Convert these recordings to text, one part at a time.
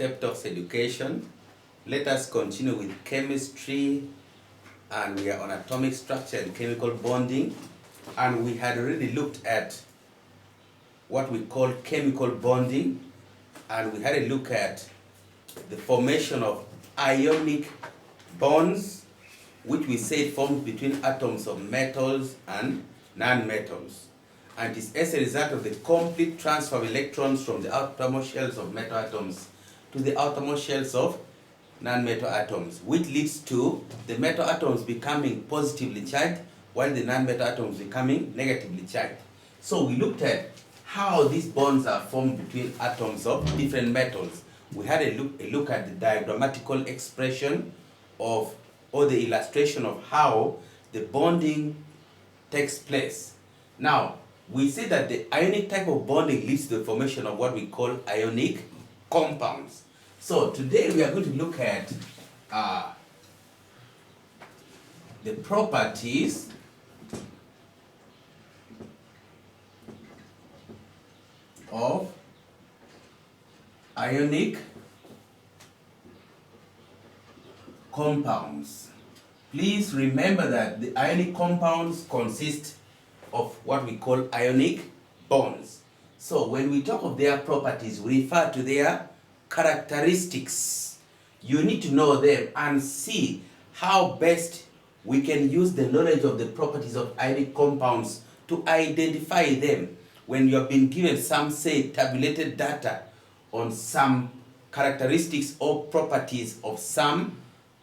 Step Talks Education. Let us continue with chemistry, and we are on atomic structure and chemical bonding. And we had already looked at what we call chemical bonding, and we had a look at the formation of ionic bonds, which we said forms between atoms of metals and non-metals. And it's as a result of the complete transfer of electrons from the outermost shells of metal atoms to the outermost shells of non-metal atoms, which leads to the metal atoms becoming positively charged while the non-metal atoms becoming negatively charged. So we looked at how these bonds are formed between atoms of different metals. We had a look at the diagrammatical expression of, or the illustration of how the bonding takes place. Now, we say that the ionic type of bonding leads to the formation of what we call ionic compounds. So today we are going to look at the properties of ionic compounds. Please remember that the ionic compounds consist of what we call ionic bonds. So when we talk of their properties, we refer to their characteristics. You need to know them and see how best we can use the knowledge of the properties of ionic compounds to identify them when you have been given some, say, tabulated data on some characteristics or properties of some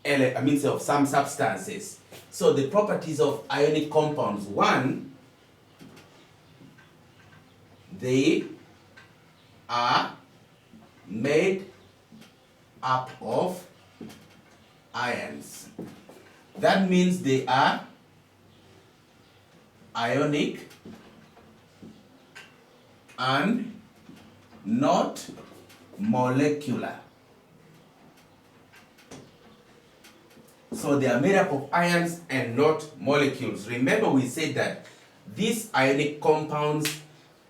of some substances. So the properties of ionic compounds: one, they are made up of ions. That means they are ionic and not molecular. So they are made up of ions and not molecules. Remember, we said that these ionic compounds,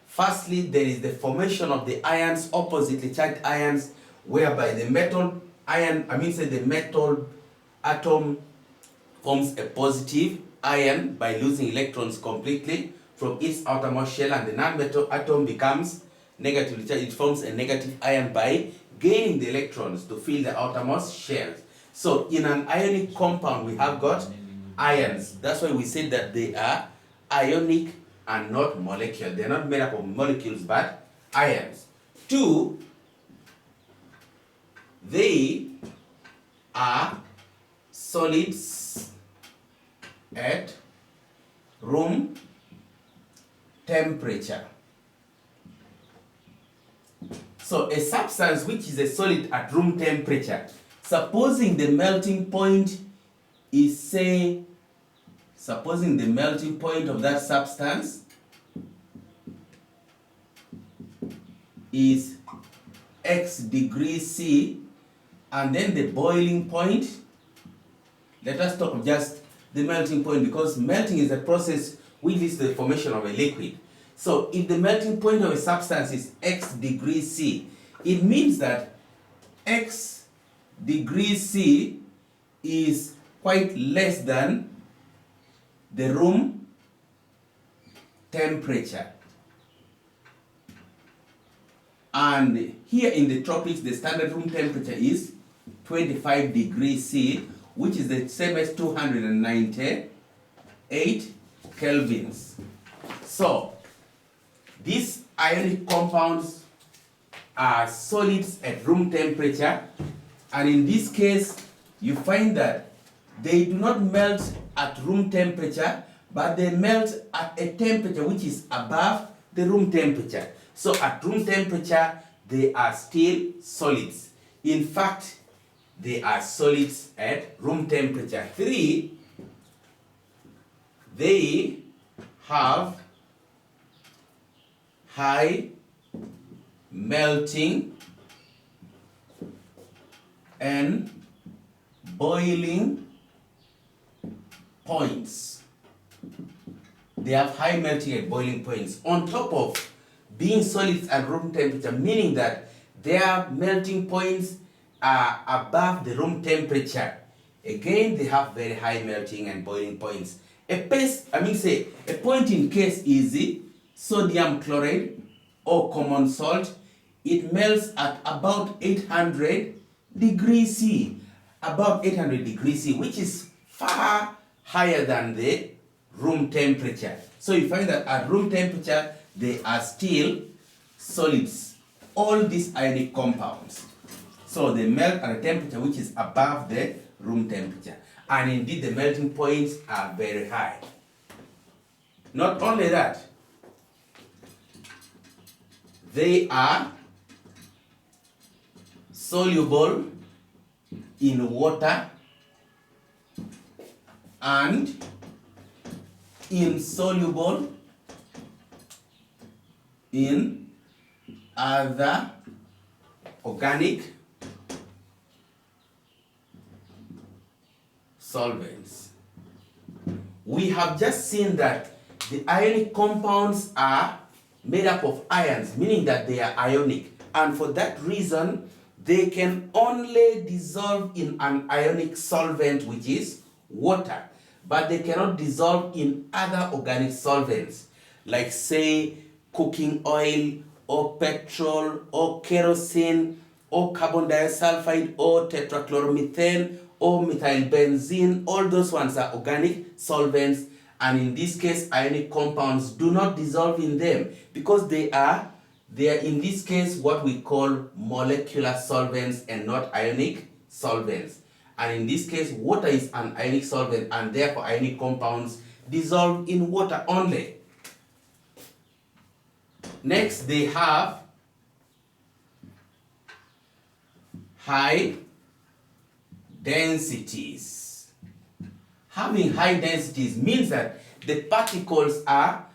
firstly, there is the formation of the ions, oppositely charged ions, whereby the metal atom forms a positive ion by losing electrons completely from its outermost shell, and the non-metal atom becomes negatively charged. It forms a negative ion by gaining the electrons to fill the outermost shells. So in an ionic compound, we have got ions. That's why we say that they are ionic and not molecular. They're not made up of molecules, but ions. Two, they are solids at room temperature. So a substance which is a solid at room temperature, supposing the melting point is, say, supposing the melting point of that substance is X degrees C, and then the boiling point, let us talk of just the melting point, because melting is a process which leads to the formation of a liquid. So if the melting point of a substance is X degrees C, it means that X degrees C is quite less than the room temperature. And here in the tropics, the standard room temperature is 25 degrees C, which is the same as 298 kelvins. So these ionic compounds are solids at room temperature, and in this case you find that they do not melt at room temperature, but they melt at a temperature which is above the room temperature. So at room temperature they are still solids. In fact, they are solids at room temperature. Three, they have high melting and boiling points. They have high melting and boiling points on top of being solids at room temperature, meaning that their melting points are above the room temperature. Again, they have very high melting and boiling points. A point in case is the sodium chloride or common salt. It melts at about 800 degrees C, about 800 degrees C, which is far higher than the room temperature. So you find that at room temperature, they are still solids, all these ionic compounds. So they melt at a temperature which is above the room temperature. And indeed, the melting points are very high. Not only that, they are soluble in water and insoluble in other organic solvents. We have just seen that the ionic compounds are made up of ions, meaning that they are ionic, and for that reason they can only dissolve in an ionic solvent, which is water, but they cannot dissolve in other organic solvents like, say, cooking oil or petrol or kerosene or carbon disulfide or tetrachloromethane or methylbenzene. All those ones are organic solvents, and in this case ionic compounds do not dissolve in them because they are in this case what we call molecular solvents and not ionic solvents. And in this case, water is an ionic solvent, and therefore ionic compounds dissolve in water only. Next, they have high densities. Having high densities means that the particles are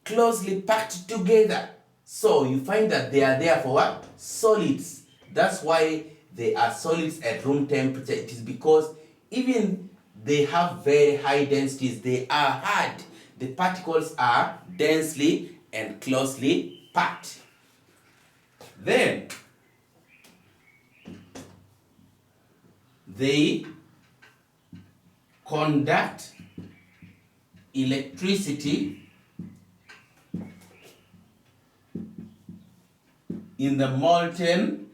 closely packed together. So you find that they are therefore what? Solids. That's why they are solids at room temperature. It is because even they have very high densities, they are hard. The particles are densely and closely packed. Then they conduct electricity in the molten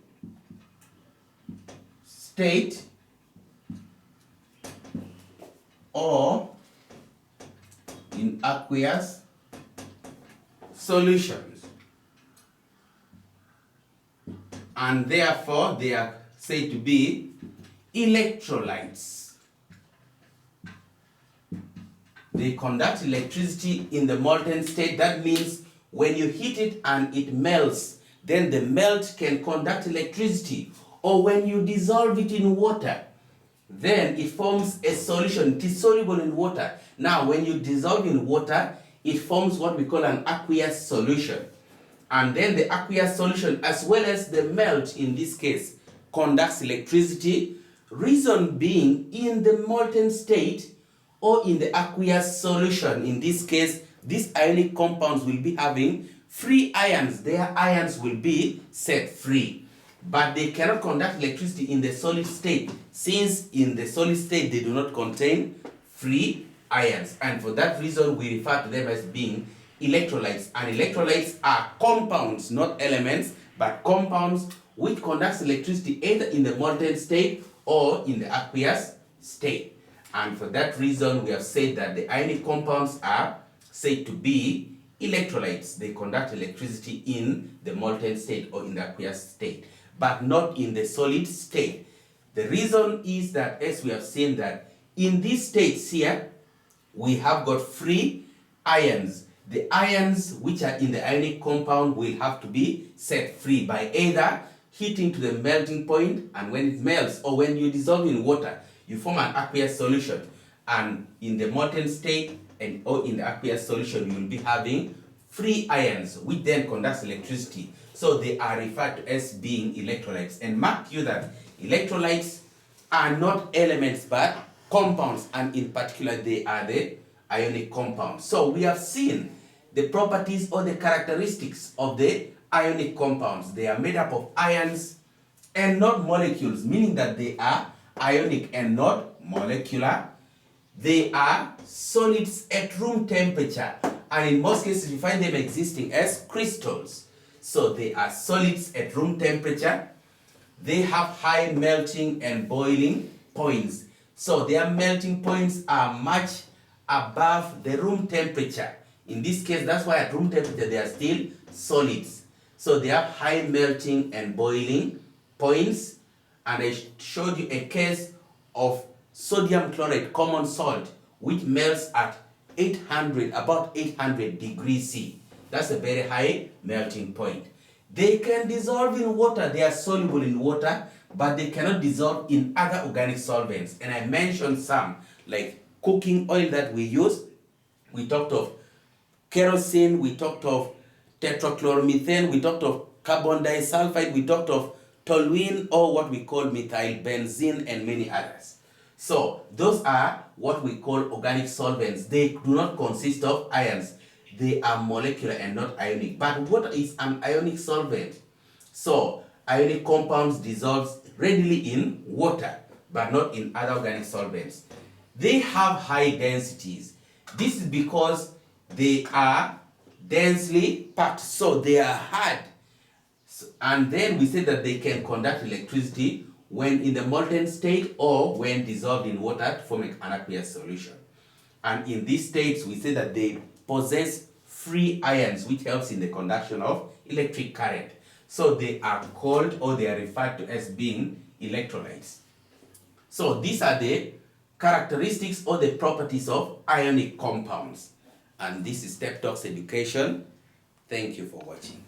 state or in aqueous solutions, and therefore they are said to be electrolytes. They conduct electricity in the molten state. That means when you heat it and it melts, then the melt can conduct electricity. Or when you dissolve it in water, then it forms a solution. It is soluble in water. Now, when you dissolve in water, it forms what we call an aqueous solution. And then the aqueous solution, as well as the melt in this case, conducts electricity. Reason being, in the molten state or in the aqueous solution, in this case, these ionic compounds will be having free ions. Their ions will be set free. But they cannot conduct electricity in the solid state, since in the solid state they do not contain free ions. And for that reason, we refer to them as being electrolytes. And electrolytes are compounds, not elements, but compounds which conduct electricity either in the molten state or in the aqueous state. And for that reason, we have said that the ionic compounds are said to be electrolytes. They conduct electricity in the molten state or in the aqueous state, but not in the solid state. The reason is that, as we have seen, that in these states here, we have got free ions. The ions which are in the ionic compound will have to be set free by either heating to the melting point, and when it melts, or when you dissolve in water, you form an aqueous solution. And in the molten state or in the aqueous solution, you will be having free ions, which then conducts electricity. So they are referred to as being electrolytes. And mark you that electrolytes are not elements but compounds, and in particular they are the ionic compounds. So we have seen the properties or the characteristics of the ionic compounds. They are made up of ions and not molecules, meaning that they are ionic and not molecular. They are solids at room temperature, and in most cases you find them existing as crystals. So they are solids at room temperature. They have high melting and boiling points. So their melting points are much above the room temperature. In this case, that's why at room temperature they are still solids. So they have high melting and boiling points. And I showed you a case of sodium chloride, common salt, which melts at about 800 degrees C. That's a very high melting point. They can dissolve in water. They are soluble in water, but they cannot dissolve in other organic solvents. And I mentioned some, like cooking oil that we use. We talked of kerosene, we talked of tetrachloromethane, we talked of carbon disulfide, we talked of toluene, or what we call methylbenzene, and many others. So those are what we call organic solvents. They do not consist of ions. They are molecular and not ionic. But what is an ionic solvent? So ionic compounds dissolve readily in water, but not in other organic solvents. They have high densities. This is because they are densely packed, so they are hard. And then we say that they can conduct electricity when in the molten state or when dissolved in water to form an aqueous solution. And in these states, we say that they possess free ions, which helps in the conduction of electric current. So they are called, or they are referred to as being electrolytes. So these are the characteristics or the properties of ionic compounds. And this is Step Talks Education. Thank you for watching.